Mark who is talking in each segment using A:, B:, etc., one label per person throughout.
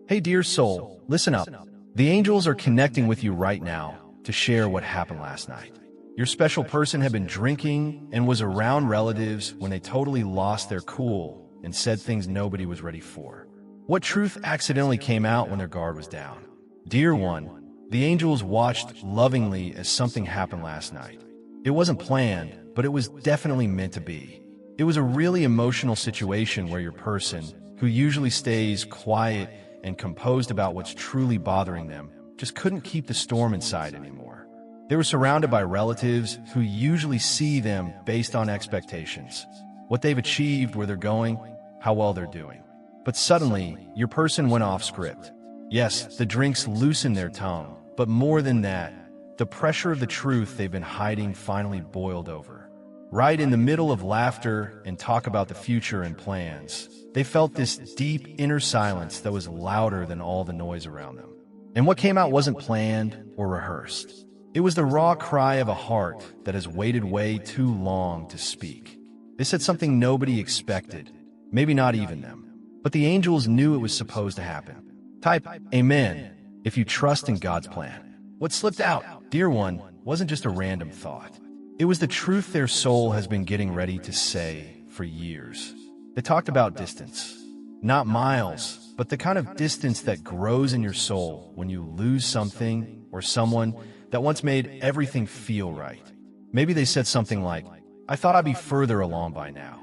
A: Hey dear soul, listen up. The angels are connecting with you right now to share what happened last night. Your special person had been drinking and was around relatives when they totally lost their cool and said things nobody was ready for. What truth accidentally came out when their guard was down? Dear one, the angels watched lovingly as something happened last night. It wasn't planned, but it was definitely meant to be. It was a really emotional situation where your person, who usually stays quiet and composed about what's truly bothering them, just couldn't keep the storm inside anymore. They were surrounded by relatives who usually see them based on expectations, what they've achieved, where they're going, how well they're doing. But suddenly, your person went off script. Yes, the drinks loosened their tongue, but more than that, the pressure of the truth they've been hiding finally boiled over. Right in the middle of laughter and talk about the future and plans, they felt this deep inner silence that was louder than all the noise around them. And what came out wasn't planned or rehearsed. It was the raw cry of a heart that has waited way too long to speak. They said something nobody expected, maybe not even them. But the angels knew it was supposed to happen. Type Amen if you trust in God's plan. What slipped out, dear one, wasn't just a random thought. It was the truth their soul has been getting ready to say for years. They talked about distance. Not miles, but the kind of distance that grows in your soul when you lose something or someone that once made everything feel right. Maybe they said something like, I thought I'd be further along by now.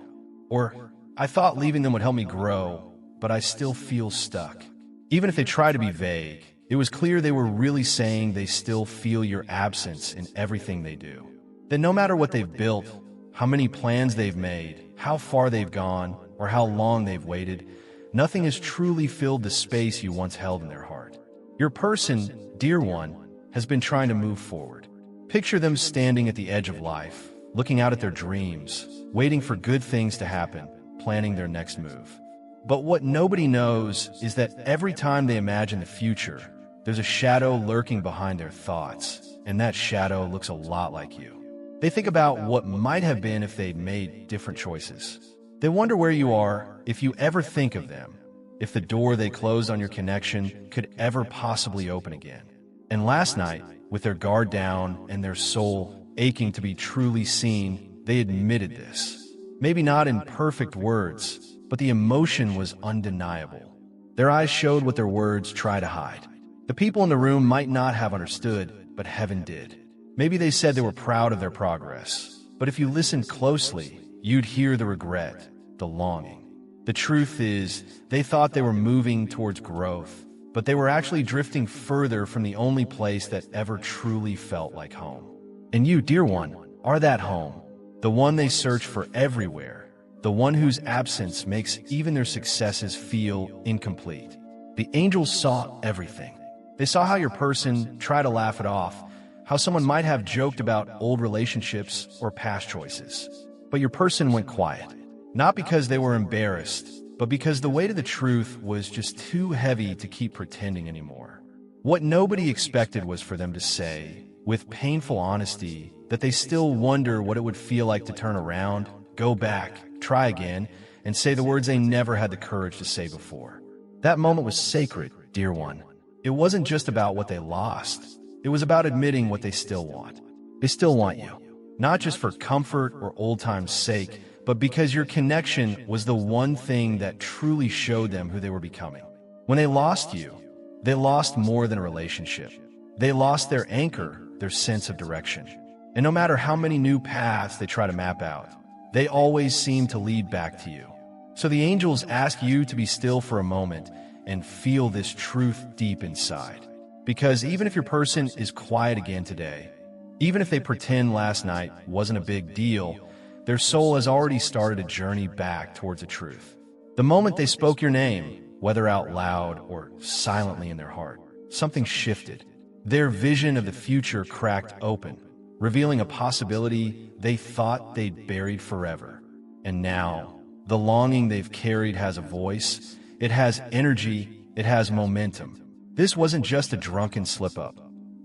A: Or, I thought leaving them would help me grow, but I still feel stuck. Even if they try to be vague, it was clear they were really saying they still feel your absence in everything they do. That no matter what they've built, how many plans they've made, how far they've gone, or how long they've waited, nothing has truly filled the space you once held in their heart. Your person, dear one, has been trying to move forward. Picture them standing at the edge of life, looking out at their dreams, waiting for good things to happen, planning their next move. But what nobody knows is that every time they imagine the future, there's a shadow lurking behind their thoughts, and that shadow looks a lot like you. They think about what might have been if they'd made different choices. They wonder where you are if you ever think of them, if the door they closed on your connection could ever possibly open again. And last night, with their guard down and their soul aching to be truly seen, they admitted this. Maybe not in perfect words, but the emotion was undeniable. Their eyes showed what their words try to hide. The people in the room might not have understood, but heaven did. Maybe they said they were proud of their progress, but if you listened closely, you'd hear the regret, the longing. The truth is, they thought they were moving towards growth, but they were actually drifting further from the only place that ever truly felt like home. And you, dear one, are that home, the one they search for everywhere, the one whose absence makes even their successes feel incomplete. The angels saw everything. They saw how your person tried to laugh it off, how someone might have joked about old relationships or past choices. But your person went quiet, not because they were embarrassed, but because the weight of the truth was just too heavy to keep pretending anymore. What nobody expected was for them to say, with painful honesty, that they still wonder what it would feel like to turn around, go back, try again, and say the words they never had the courage to say before. That moment was sacred, dear one. It wasn't just about what they lost. It was about admitting what they still want. They still want you, not just for comfort or old times' sake, but because your connection was the one thing that truly showed them who they were becoming. When they lost you, they lost more than a relationship. They lost their anchor, their sense of direction. And no matter how many new paths they try to map out, they always seem to lead back to you. So the angels ask you to be still for a moment and feel this truth deep inside. Because even if your person is quiet again today, even if they pretend last night wasn't a big deal, their soul has already started a journey back towards the truth. The moment they spoke your name, whether out loud or silently in their heart, something shifted. Their vision of the future cracked open, revealing a possibility they thought they'd buried forever. And now, the longing they've carried has a voice, it has energy, it has momentum. This wasn't just a drunken slip-up.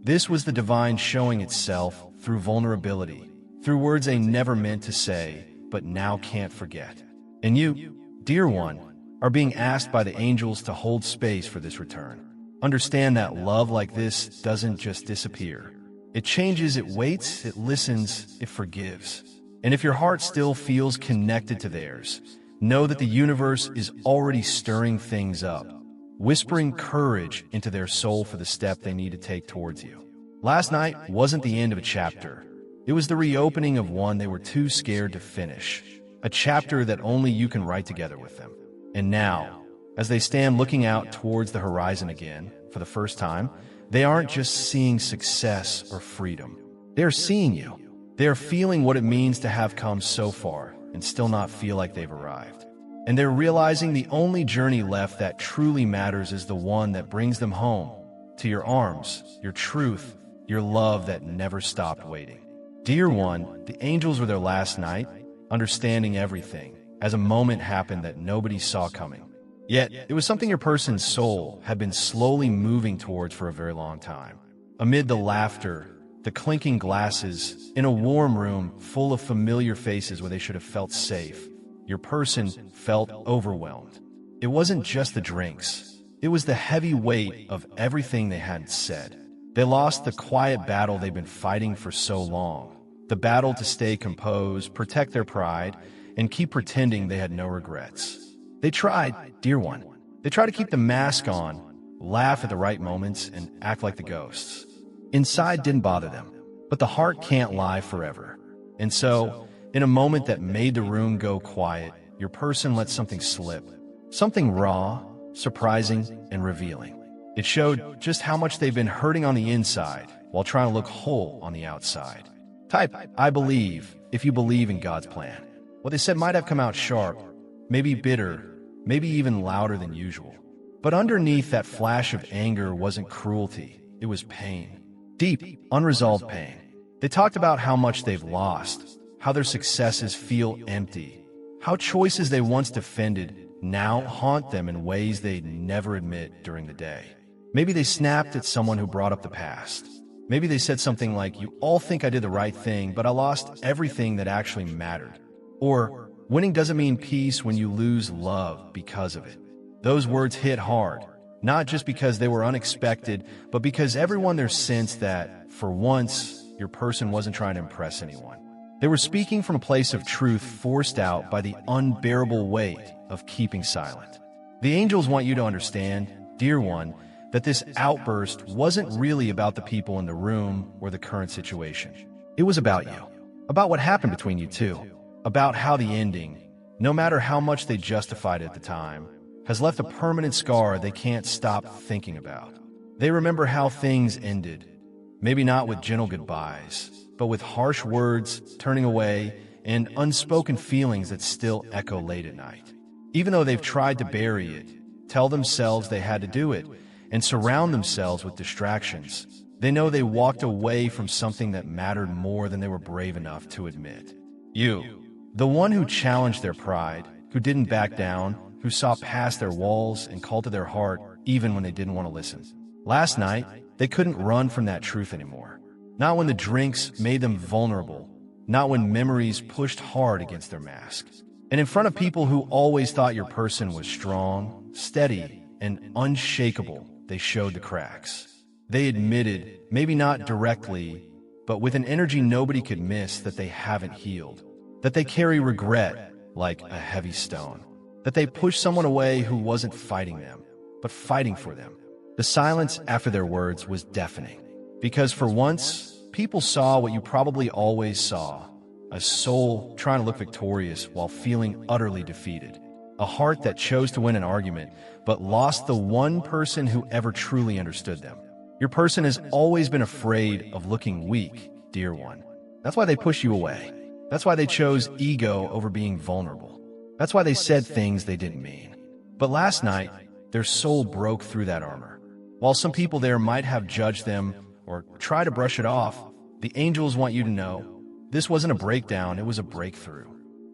A: This was the divine showing itself through vulnerability, through words they never meant to say, but now can't forget. And you, dear one, are being asked by the angels to hold space for this return. Understand that love like this doesn't just disappear. It changes, it waits, it listens, it forgives. And if your heart still feels connected to theirs, know that the universe is already stirring things up, whispering courage into their soul for the step they need to take towards you. Last night wasn't the end of a chapter. It was the reopening of one they were too scared to finish. A chapter that only you can write together with them. And now, as they stand looking out towards the horizon again, for the first time, they aren't just seeing success or freedom. They are seeing you. They are feeling what it means to have come so far and still not feel like they've arrived. And they're realizing the only journey left that truly matters is the one that brings them home, to your arms, your truth, your love that never stopped waiting. Dear one, the angels were there last night, understanding everything, as a moment happened that nobody saw coming. Yet, it was something your person's soul had been slowly moving towards for a very long time. Amid the laughter, the clinking glasses, in a warm room full of familiar faces where they should have felt safe, your person felt overwhelmed. It wasn't just the drinks. It was the heavy weight of everything they hadn't said. They lost the quiet battle they've been fighting for so long. The battle to stay composed, protect their pride, and keep pretending they had no regrets. They tried, dear one. They tried to keep the mask on, laugh at the right moments, and act like the ghosts. Inside didn't bother them, but the heart can't lie forever. And so, in a moment that made the room go quiet, your person let something slip. Something raw, surprising, and revealing. It showed just how much they've been hurting on the inside while trying to look whole on the outside. Type, I believe, if you believe in God's plan. What they said might have come out sharp, maybe bitter, maybe even louder than usual. But underneath that flash of anger wasn't cruelty, it was pain. Deep, unresolved pain. They talked about how much they've lost, how their successes feel empty, how choices they once defended now haunt them in ways they'd never admit during the day. Maybe they snapped at someone who brought up the past. Maybe they said something like, "You all think I did the right thing, but I lost everything that actually mattered." Or, "Winning doesn't mean peace when you lose love because of it." Those words hit hard, not just because they were unexpected, but because everyone there sensed that, for once, your person wasn't trying to impress anyone. They were speaking from a place of truth forced out by the unbearable weight of keeping silent. The angels want you to understand, dear one, that this outburst wasn't really about the people in the room or the current situation. It was about you, about what happened between you two, about how the ending, no matter how much they justified it at the time, has left a permanent scar they can't stop thinking about. They remember how things ended, maybe not with gentle goodbyes, but with harsh words, turning away, and unspoken feelings that still echo late at night. Even though they've tried to bury it, tell themselves they had to do it, and surround themselves with distractions, they know they walked away from something that mattered more than they were brave enough to admit. You, the one who challenged their pride, who didn't back down, who saw past their walls and called to their heart even when they didn't want to listen. Last night, they couldn't run from that truth anymore. Not when the drinks made them vulnerable, not when memories pushed hard against their mask. And in front of people who always thought your person was strong, steady, and unshakable, they showed the cracks. They admitted, maybe not directly, but with an energy nobody could miss, that they haven't healed, that they carry regret like a heavy stone, that they pushed someone away who wasn't fighting them, but fighting for them. The silence after their words was deafening, because for once, people saw what you probably always saw, a soul trying to look victorious while feeling utterly defeated, a heart that chose to win an argument, but lost the one person who ever truly understood them. Your person has always been afraid of looking weak, dear one. That's why they push you away. That's why they chose ego over being vulnerable. That's why they said things they didn't mean. But last night, their soul broke through that armor. While some people there might have judged them or tried to brush it off, the angels want you to know this wasn't a breakdown, it was a breakthrough.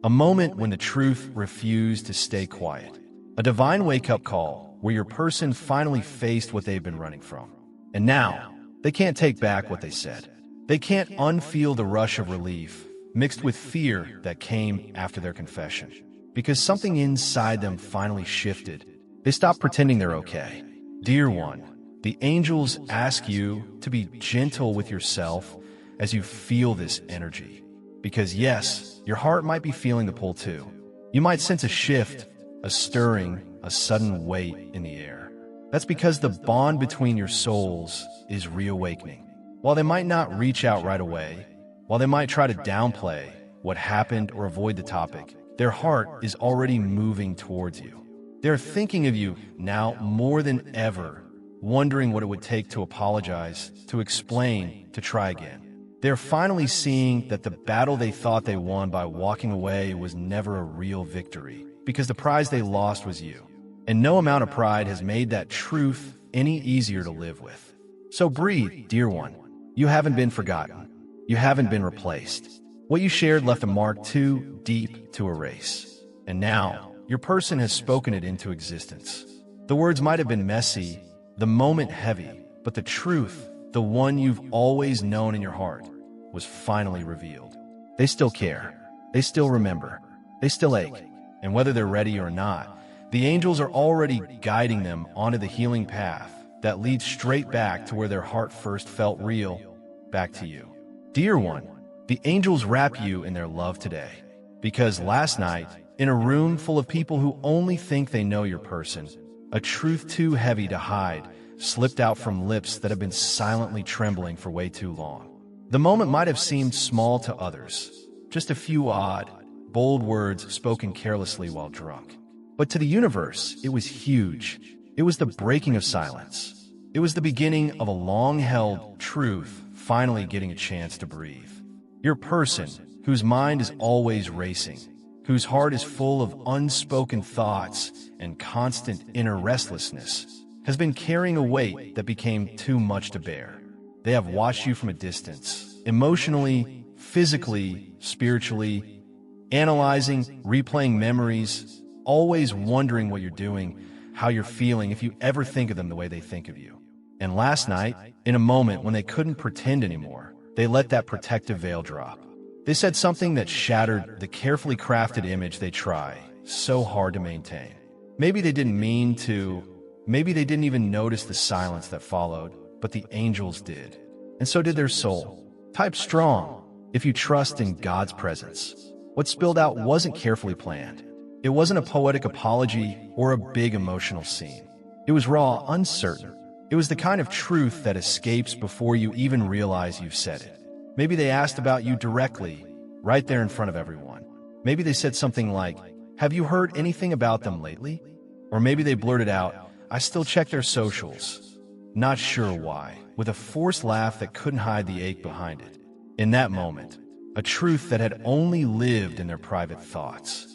A: A moment when the truth refused to stay quiet. A divine wake-up call where your person finally faced what they've been running from. And now, they can't take back what they said. They can't unfeel the rush of relief, mixed with fear that came after their confession. because something inside them finally shifted. They stopped pretending they're okay. Dear one, the angels ask you to be gentle with yourself as you feel this energy. Because yes, your heart might be feeling the pull too. You might sense a shift, a stirring, a sudden weight in the air. That's because the bond between your souls is reawakening. While they might not reach out right away, while they might try to downplay what happened or avoid the topic, their heart is already moving towards you. They're thinking of you now more than ever, wondering what it would take to apologize, to explain, to try again. They're finally seeing that the battle they thought they won by walking away was never a real victory, because the prize they lost was you. And no amount of pride has made that truth any easier to live with. So breathe, dear one. You haven't been forgotten. You haven't been replaced. What you shared left a mark too deep to erase. And now, your person has spoken it into existence. The words might have been messy, the moment heavy, but the truth, the one you've always known in your heart, was finally revealed. They still care. They still remember. They still ache. And whether they're ready or not, the angels are already guiding them onto the healing path that leads straight back to where their heart first felt real, back to you. Dear one, the angels wrap you in their love today. Because last night, in a room full of people who only think they know your person, a truth too heavy to hide slipped out from lips that have been silently trembling for way too long. The moment might have seemed small to others, just a few odd, bold words spoken carelessly while drunk. But to the universe, it was huge. It was the breaking of silence. It was the beginning of a long-held truth finally getting a chance to breathe. Your person, whose mind is always racing, whose heart is full of unspoken thoughts and constant inner restlessness, has been carrying a weight that became too much to bear. They have watched you from a distance, emotionally, physically, spiritually, analyzing, replaying memories, always wondering what you're doing, how you're feeling, if you ever think of them the way they think of you. And last night, in a moment when they couldn't pretend anymore, they let that protective veil drop. They said something that shattered the carefully crafted image they try so hard to maintain. Maybe they didn't mean to, maybe they didn't even notice the silence that followed, but the angels did. And so did their soul. Type strong if you trust in God's presence. What spilled out wasn't carefully planned. It wasn't a poetic apology or a big emotional scene. It was raw, uncertain. It was the kind of truth that escapes before you even realize you've said it. Maybe they asked about you directly, right there in front of everyone. Maybe they said something like, "Have you heard anything about them lately?" Or maybe they blurted out, "I still check their socials." Not sure why, with a forced laugh that couldn't hide the ache behind it. In that moment, a truth that had only lived in their private thoughts.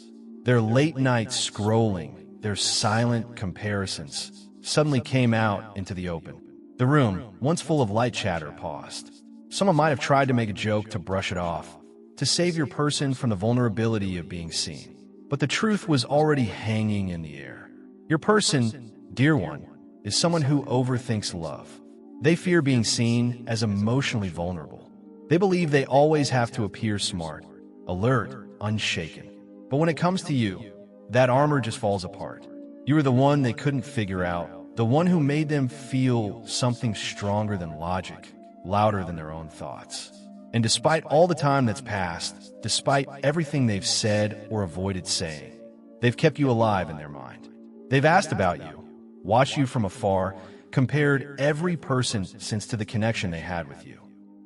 A: Their late-night scrolling, their silent comparisons, suddenly came out into the open. The room, once full of light chatter, paused. Someone might have tried to make a joke to brush it off, to save your person from the vulnerability of being seen. But the truth was already hanging in the air. Your person, dear one, is someone who overthinks love. They fear being seen as emotionally vulnerable. They believe they always have to appear smart, alert, unshaken. But when it comes to you, that armor just falls apart. You were the one they couldn't figure out, the one who made them feel something stronger than logic, louder than their own thoughts. And despite all the time that's passed, despite everything they've said or avoided saying, they've kept you alive in their mind. They've asked about you, watched you from afar, compared every person since to the connection they had with you.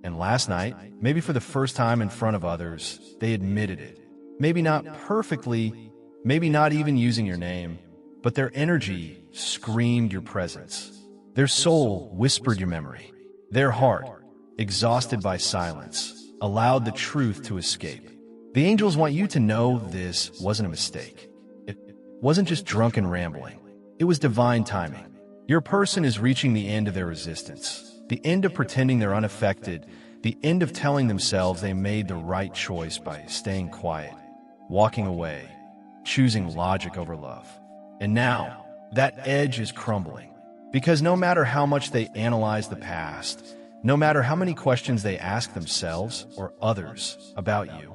A: And last night, maybe for the first time in front of others, they admitted it. Maybe not perfectly, maybe not even using your name, but their energy screamed your presence. Their soul whispered your memory. Their heart, exhausted by silence, allowed the truth to escape. The angels want you to know this wasn't a mistake. It wasn't just drunken rambling. It was divine timing. Your person is reaching the end of their resistance, the end of pretending they're unaffected, the end of telling themselves they made the right choice by staying quiet, walking away, choosing logic over love. And now, that edge is crumbling. Because no matter how much they analyze the past, no matter how many questions they ask themselves or others about you,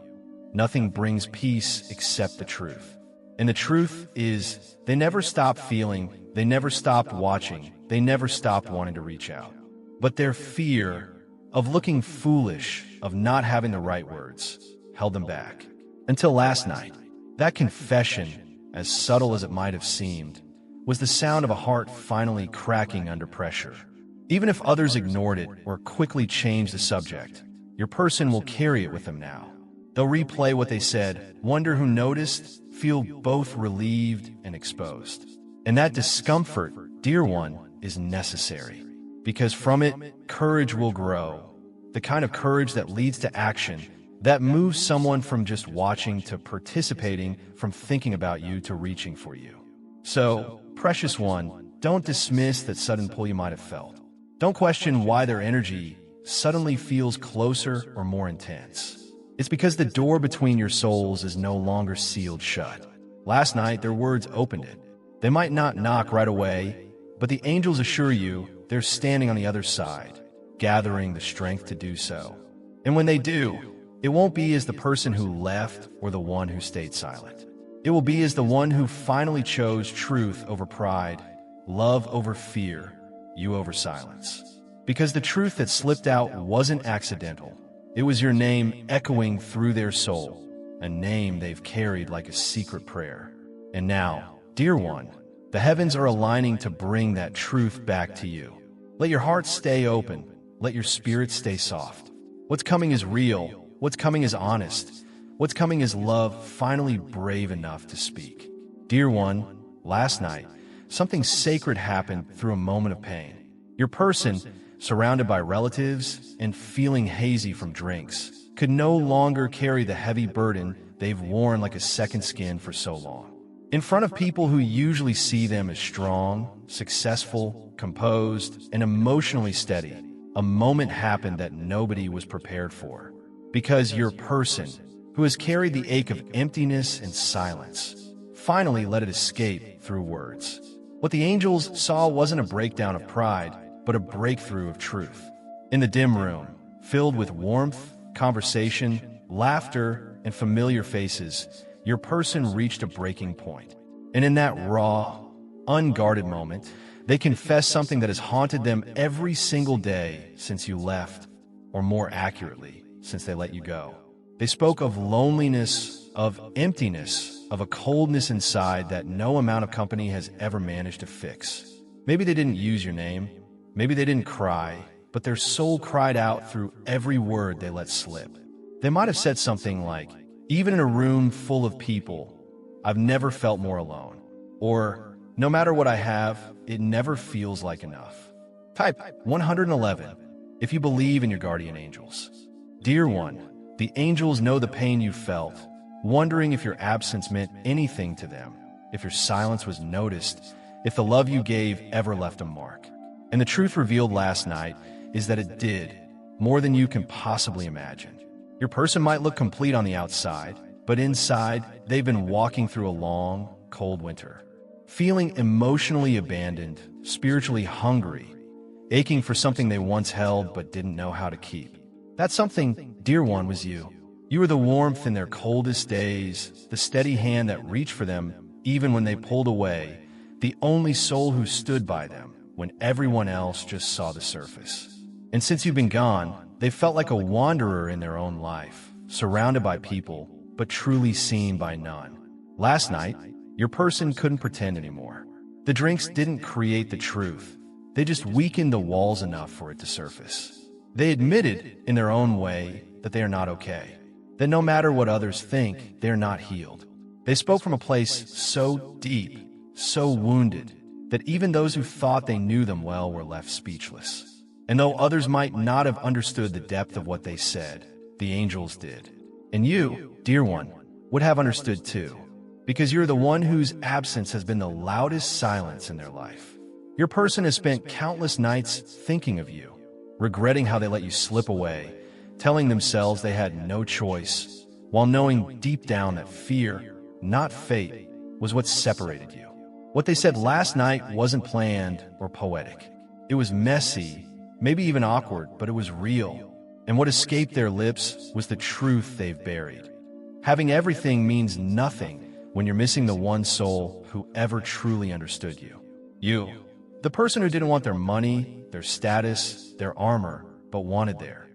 A: nothing brings peace except the truth. And the truth is, they never stopped feeling, they never stopped watching, they never stopped wanting to reach out. But their fear of looking foolish, of not having the right words, held them back. Until last night, that confession, as subtle as it might have seemed, was the sound of a heart finally cracking under pressure. Even if others ignored it or quickly changed the subject, your person will carry it with them now. They'll replay what they said, wonder who noticed, feel both relieved and exposed. And that discomfort, dear one, is necessary. Because from it, courage will grow. The kind of courage that leads to action, that moves someone from just watching to participating, from thinking about you to reaching for you. So, precious one, don't dismiss that sudden pull you might have felt. Don't question why their energy suddenly feels closer or more intense. It's because the door between your souls is no longer sealed shut. Last night, their words opened it. They might not knock right away, but the angels assure you they're standing on the other side, gathering the strength to do so. And when they do, it won't be as the person who left or the one who stayed silent. It will be as the one who finally chose truth over pride, love over fear, you over silence. Because the truth that slipped out wasn't accidental. It was your name echoing through their soul, a name they've carried like a secret prayer. And now, dear one, the heavens are aligning to bring that truth back to you. Let your heart stay open. Let your spirit stay soft. What's coming is real. What's coming is honest. What's coming is love, finally brave enough to speak. Dear one, last night, something sacred happened through a moment of pain. Your person, surrounded by relatives and feeling hazy from drinks, could no longer carry the heavy burden they've worn like a second skin for so long. In front of people who usually see them as strong, successful, composed, and emotionally steady, a moment happened that nobody was prepared for. Because your person, who has carried the ache of emptiness and silence, finally let it escape through words. What the angels saw wasn't a breakdown of pride, but a breakthrough of truth. In the dim room, filled with warmth, conversation, laughter, and familiar faces, your person reached a breaking point. And in that raw, unguarded moment, they confessed something that has haunted them every single day since you left, or more accurately, since they let you go. They spoke of loneliness, of emptiness, of a coldness inside that no amount of company has ever managed to fix. Maybe they didn't use your name, maybe they didn't cry, but their soul cried out through every word they let slip. They might have said something like, even in a room full of people, I've never felt more alone. Or, no matter what I have, it never feels like enough. Type 111 if you believe in your guardian angels. Dear one, the angels know the pain you felt, wondering if your absence meant anything to them, if your silence was noticed, if the love you gave ever left a mark. And the truth revealed last night is that it did, more than you can possibly imagine. Your person might look complete on the outside, but inside, they've been walking through a long, cold winter, feeling emotionally abandoned, spiritually hungry, aching for something they once held but didn't know how to keep. That something, dear one, was you. You were the warmth in their coldest days, the steady hand that reached for them even when they pulled away, the only soul who stood by them when everyone else just saw the surface. And since you've been gone, they felt like a wanderer in their own life, surrounded by people, but truly seen by none. Last night, your person couldn't pretend anymore. The drinks didn't create the truth. They just weakened the walls enough for it to surface. They admitted, in their own way, that they are not okay. That no matter what others think, they're not healed. They spoke from a place so deep, so wounded, that even those who thought they knew them well were left speechless. And though others might not have understood the depth of what they said, the angels did. And you, dear one, would have understood too, because you're the one whose absence has been the loudest silence in their life. Your person has spent countless nights thinking of you, regretting how they let you slip away, telling themselves they had no choice, while knowing deep down that fear, not fate, was what separated you. What they said last night wasn't planned or poetic. It was messy, maybe even awkward, but it was real. And what escaped their lips was the truth they've buried. Having everything means nothing when you're missing the one soul who ever truly understood you. You, the person who didn't want their money, their status, their armor, but wanted their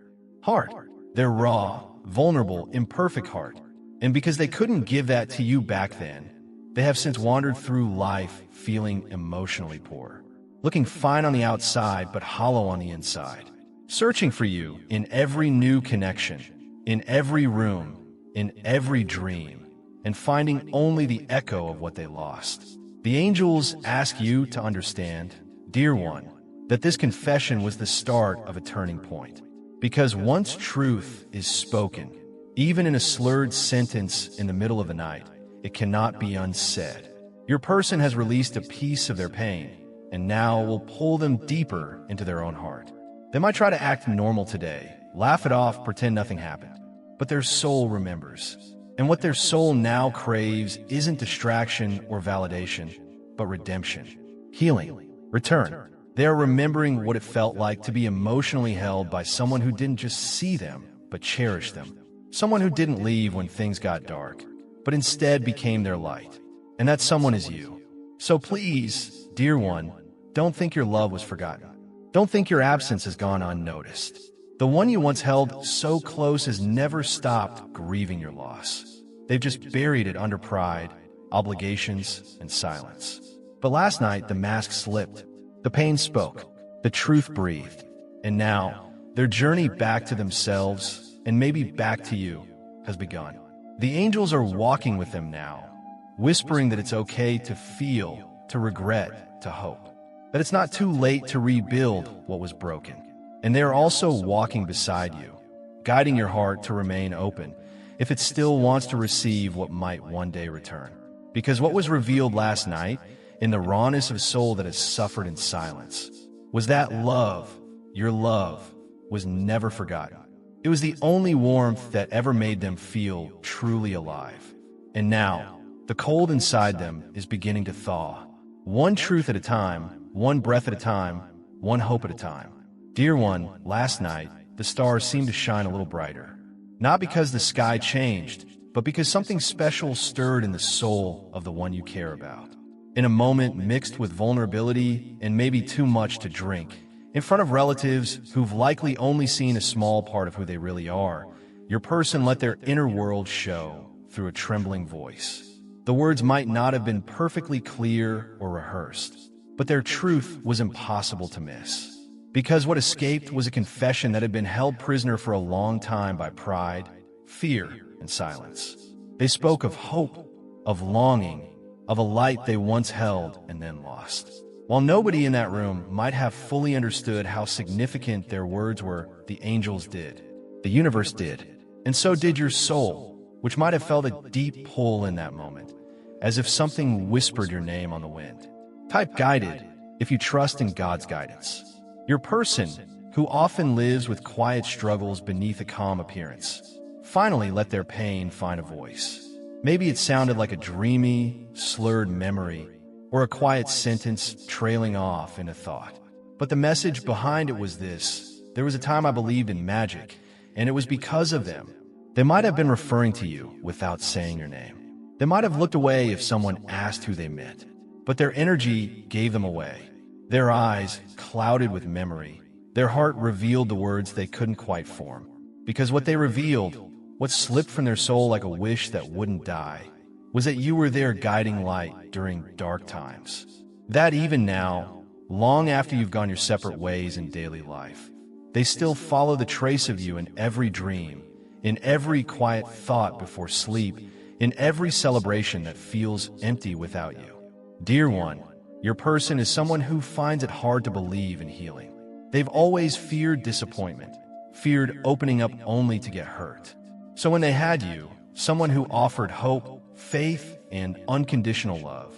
A: heart, their raw, vulnerable, imperfect heart. And because they couldn't give that to you back then, they have since wandered through life feeling emotionally poor, looking fine on the outside but hollow on the inside, searching for you in every new connection, in every room, in every dream, and finding only the echo of what they lost. The angels ask you to understand, dear one, that this confession was the start of a turning point. Because once truth is spoken, even in a slurred sentence in the middle of the night, it cannot be unsaid. Your person has released a piece of their pain, and now will pull them deeper into their own heart. They might try to act normal today, laugh it off, pretend nothing happened. But their soul remembers. And what their soul now craves isn't distraction or validation, but redemption, healing, return. They are remembering what it felt like to be emotionally held by someone who didn't just see them, but cherish them. Someone who didn't leave when things got dark, but instead became their light. And that someone is you. So please, dear one, don't think your love was forgotten. Don't think your absence has gone unnoticed. The one you once held so close has never stopped grieving your loss. They've just buried it under pride, obligations, and silence. But last night, the mask slipped. The pain spoke. The truth breathed. And now, their journey back to themselves, and maybe back to you, has begun. The angels are walking with them now, whispering that it's okay to feel, to regret, to hope. That it's not too late to rebuild what was broken. And they are also walking beside you, guiding your heart to remain open if it still wants to receive what might one day return. Because what was revealed last night, in the rawness of soul that has suffered in silence, was that love, your love, was never forgotten. It was the only warmth that ever made them feel truly alive. And now, the cold inside them is beginning to thaw. One truth at a time, one breath at a time, one hope at a time. Dear one, last night, the stars seemed to shine a little brighter. Not because the sky changed, but because something special stirred in the soul of the one you care about. In a moment mixed with vulnerability and maybe too much to drink, in front of relatives who've likely only seen a small part of who they really are, your person let their inner world show through a trembling voice. The words might not have been perfectly clear or rehearsed, but their truth was impossible to miss. Because what escaped was a confession that had been held prisoner for a long time by pride, fear, and silence. They spoke of hope, of longing, of a light they once held and then lost. While nobody in that room might have fully understood how significant their words were, the angels did. The universe did. And so did your soul, which might have felt a deep pull in that moment, as if something whispered your name on the wind. Type guided if you trust in God's guidance. Your person, who often lives with quiet struggles beneath a calm appearance, finally let their pain find a voice. Maybe it sounded like a dreamy, slurred memory, or a quiet sentence trailing off in a thought. But the message behind it was this: there was a time I believed in magic, and it was because of them. They might have been referring to you without saying your name. They might have looked away if someone asked who they meant, but their energy gave them away. Their eyes, clouded with memory, their heart revealed the words they couldn't quite form. Because what they revealed, what slipped from their soul like a wish that wouldn't die, was that you were their guiding light during dark times. That even now, long after you've gone your separate ways in daily life, they still follow the trace of you in every dream, in every quiet thought before sleep, in every celebration that feels empty without you. Dear one, your person is someone who finds it hard to believe in healing. They've always feared disappointment, feared opening up only to get hurt. So when they had you, someone who offered hope, faith, and unconditional love,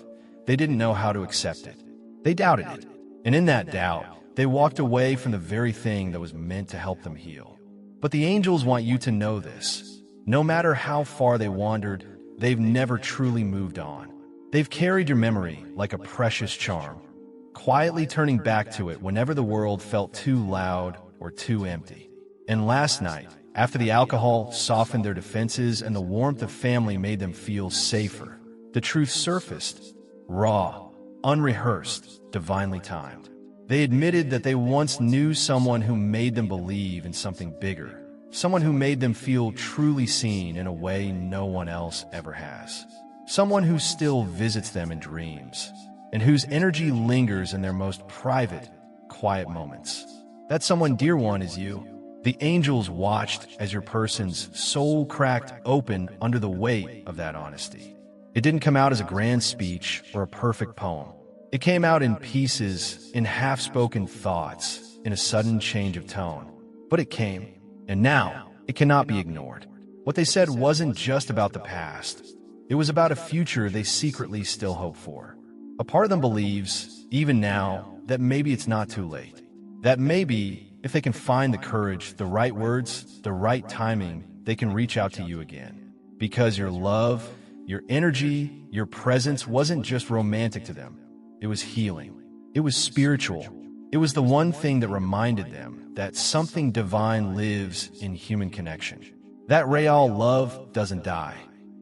A: they didn't know how to accept it. They doubted it. And in that doubt, they walked away from the very thing that was meant to help them heal. But the angels want you to know this. No matter how far they wandered, they've never truly moved on. They've carried your memory like a precious charm, quietly turning back to it whenever the world felt too loud or too empty. And last night, after the alcohol softened their defenses and the warmth of family made them feel safer, The truth surfaced, raw, unrehearsed, divinely timed. They admitted that they once knew someone who made them believe in something bigger, someone who made them feel truly seen in a way no one else ever has, someone who still visits them in dreams, and whose energy lingers in their most private, quiet moments. That someone, dear one, is you. The angels watched as your person's soul cracked open under the weight of that honesty. It didn't come out as a grand speech or a perfect poem. It came out in pieces, in half-spoken thoughts, in a sudden change of tone. But it came, and now it cannot be ignored. What they said wasn't just about the past. It was about a future they secretly still hope for. A part of them believes, even now, that maybe it's not too late. That maybe, if they can find the courage, the right words, the right timing, they can reach out to you again. Because your love, your energy, your presence wasn't just romantic to them. It was healing. It was spiritual. It was the one thing that reminded them that something divine lives in human connection. That real love doesn't die.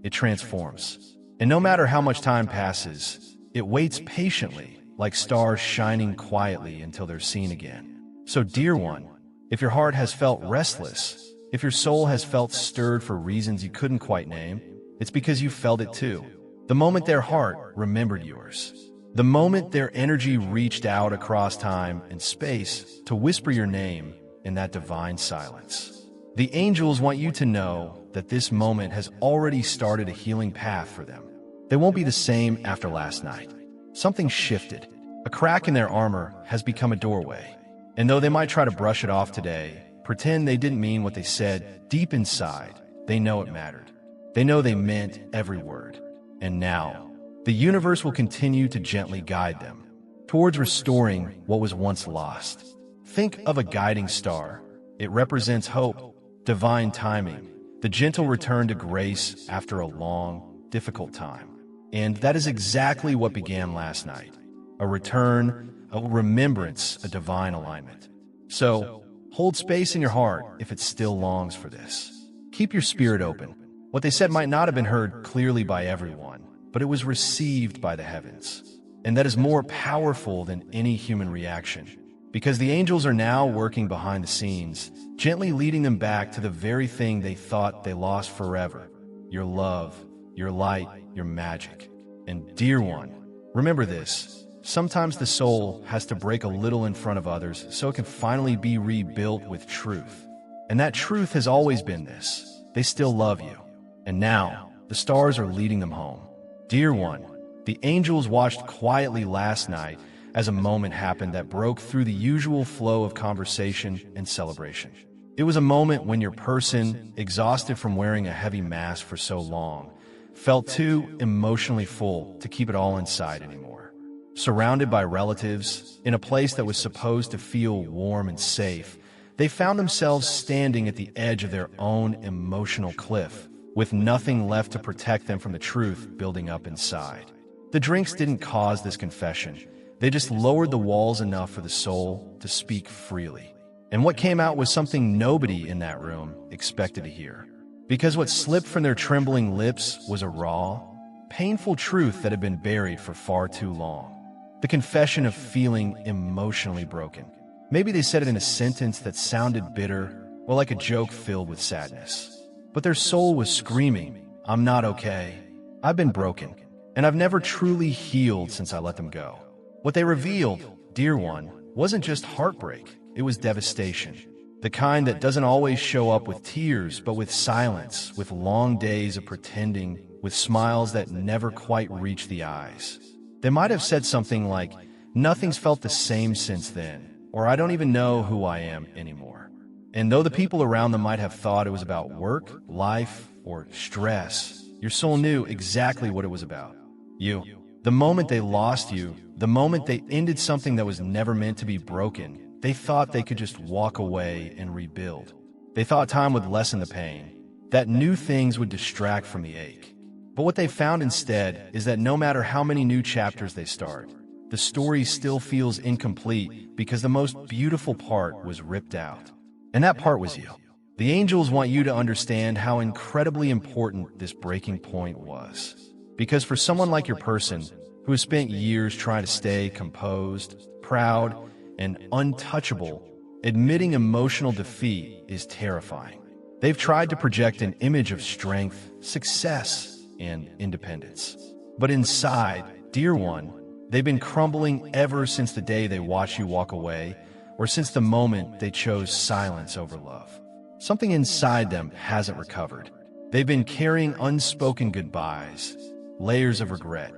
A: It transforms. And no matter how much time passes, it waits patiently, like stars shining quietly until they're seen again. So, dear one, if your heart has felt restless, if your soul has felt stirred for reasons you couldn't quite name, it's because you felt it too. The moment their heart remembered yours. The moment their energy reached out across time and space to whisper your name in that divine silence. The angels want you to know that this moment has already started a healing path for them. They won't be the same after last night. Something shifted. A crack in their armor has become a doorway. And though they might try to brush it off today, pretend they didn't mean what they said, deep inside, they know it mattered. They know they meant every word. And now, the universe will continue to gently guide them towards restoring what was once lost. Think of a guiding star. It represents hope, divine timing, the gentle return to grace after a long, difficult time. And that is exactly what began last night. A return, a remembrance, a divine alignment. So, hold space in your heart if it still longs for this. Keep your spirit open. What they said might not have been heard clearly by everyone, but it was received by the heavens. And that is more powerful than any human reaction, because the angels are now working behind the scenes, gently leading them back to the very thing they thought they lost forever: your love, your light, your magic. And dear one, remember this: sometimes the soul has to break a little in front of others so it can finally be rebuilt with truth. And that truth has always been this: they still love you. And now, the stars are leading them home. Dear one, the angels watched quietly last night as a moment happened that broke through the usual flow of conversation and celebration. It was a moment when your person, exhausted from wearing a heavy mask for so long, felt too emotionally full to keep it all inside anymore. Surrounded by relatives, in a place that was supposed to feel warm and safe, they found themselves standing at the edge of their own emotional cliff, with nothing left to protect them from the truth building up inside. The drinks didn't cause this confession. They just lowered the walls enough for the soul to speak freely. And what came out was something nobody in that room expected to hear. Because what slipped from their trembling lips was a raw, painful truth that had been buried for far too long. The confession of feeling emotionally broken. Maybe they said it in a sentence that sounded bitter, or like a joke filled with sadness. But their soul was screaming, "I'm not okay. I've been broken, and I've never truly healed since I let them go." What they revealed, dear one, wasn't just heartbreak, it was devastation. The kind that doesn't always show up with tears, but with silence, with long days of pretending, with smiles that never quite reach the eyes. They might have said something like, "Nothing's felt the same since then," or "I don't even know who I am anymore." And though the people around them might have thought it was about work, life, or stress, your soul knew exactly what it was about. You. The moment they lost you, the moment they ended something that was never meant to be broken, they thought they could just walk away and rebuild. They thought time would lessen the pain, that new things would distract from the ache. But what they found instead is that no matter how many new chapters they start, the story still feels incomplete because the most beautiful part was ripped out. And that part was you. The angels want you to understand how incredibly important this breaking point was. Because for someone like your person, who has spent years trying to stay composed, proud, and untouchable, admitting emotional defeat is terrifying. They've tried to project an image of strength, success, and independence. But inside, dear one, they've been crumbling ever since the day they watched you walk away, or since the moment they chose silence over love. Something inside them hasn't recovered. They've been carrying unspoken goodbyes, layers of regret,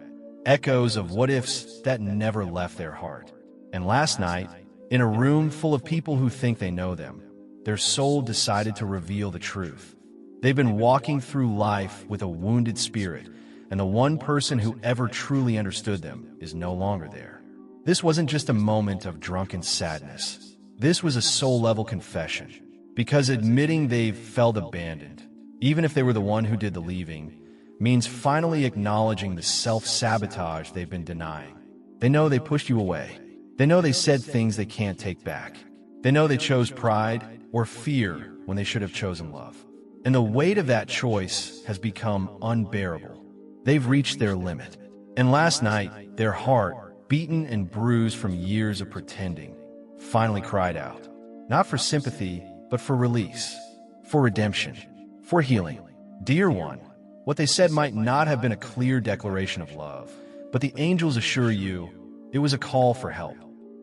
A: echoes of what-ifs that never left their heart. And last night, in a room full of people who think they know them, their soul decided to reveal the truth. They've been walking through life with a wounded spirit, and the one person who ever truly understood them is no longer there. This wasn't just a moment of drunken sadness. This was a soul-level confession, because admitting they've felt abandoned, even if they were the one who did the leaving, means finally acknowledging the self-sabotage they've been denying. They know they pushed you away. They know they said things they can't take back. They know they chose pride or fear when they should have chosen love. And the weight of that choice has become unbearable. They've reached their limit. And last night, their heart, beaten and bruised from years of pretending, finally cried out. Not for sympathy, but for release, for redemption, for healing. Dear one, what they said might not have been a clear declaration of love, but the angels assure you it was a call for help.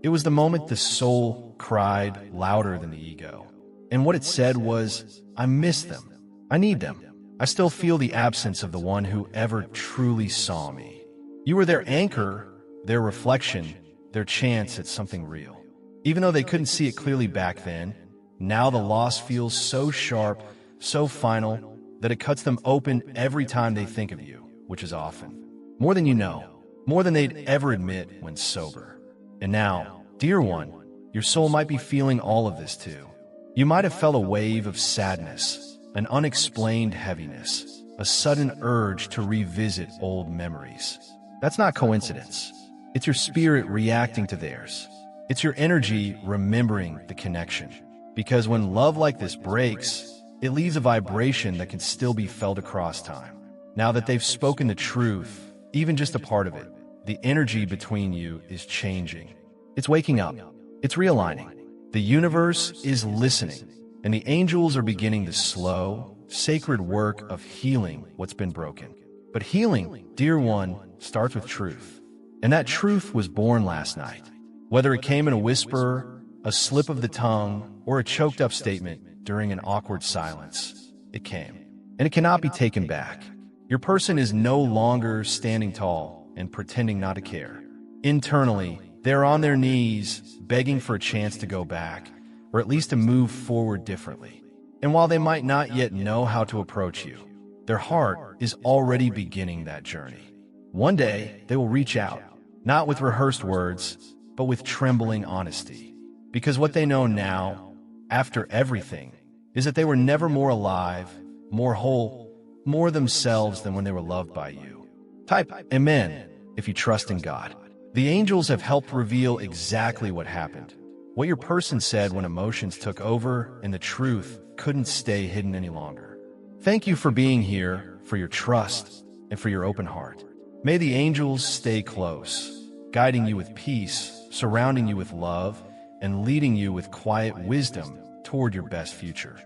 A: It was the moment the soul cried louder than the ego. And what it said was, I miss them. I need them. I still feel the absence of the one who ever truly saw me. You were their anchor, their reflection, their chance at something real. Even though they couldn't see it clearly back then, now the loss feels so sharp, so final, that it cuts them open every time they think of you, which is often. More than you know, more than they'd ever admit when sober. And now, dear one, your soul might be feeling all of this too. You might have felt a wave of sadness, an unexplained heaviness, a sudden urge to revisit old memories. That's not coincidence. It's your spirit reacting to theirs. It's your energy remembering the connection. Because when love like this breaks, it leaves a vibration that can still be felt across time. Now that they've spoken the truth, even just a part of it, the energy between you is changing. It's waking up. It's realigning. The universe is listening, and the angels are beginning the slow, sacred work of healing what's been broken. But healing, dear one, starts with truth. And that truth was born last night. Whether it came in a whisper, a slip of the tongue, or a choked-up statement during an awkward silence, it came. And it cannot be taken back. Your person is no longer standing tall and pretending not to care. Internally, they're on their knees, begging for a chance to go back, or at least to move forward differently. And while they might not yet know how to approach you, their heart is already beginning that journey. One day, they will reach out, not with rehearsed words, but with trembling honesty. Because what they know now, after everything, is that they were never more alive, more whole, more themselves than when they were loved by you. Type Amen if you trust in God. The angels have helped reveal exactly what happened. What your person said when emotions took over and the truth couldn't stay hidden any longer. Thank you for being here, for your trust, and for your open heart. May the angels stay close, guiding you with peace, surrounding you with love, and leading you with quiet wisdom toward your best future.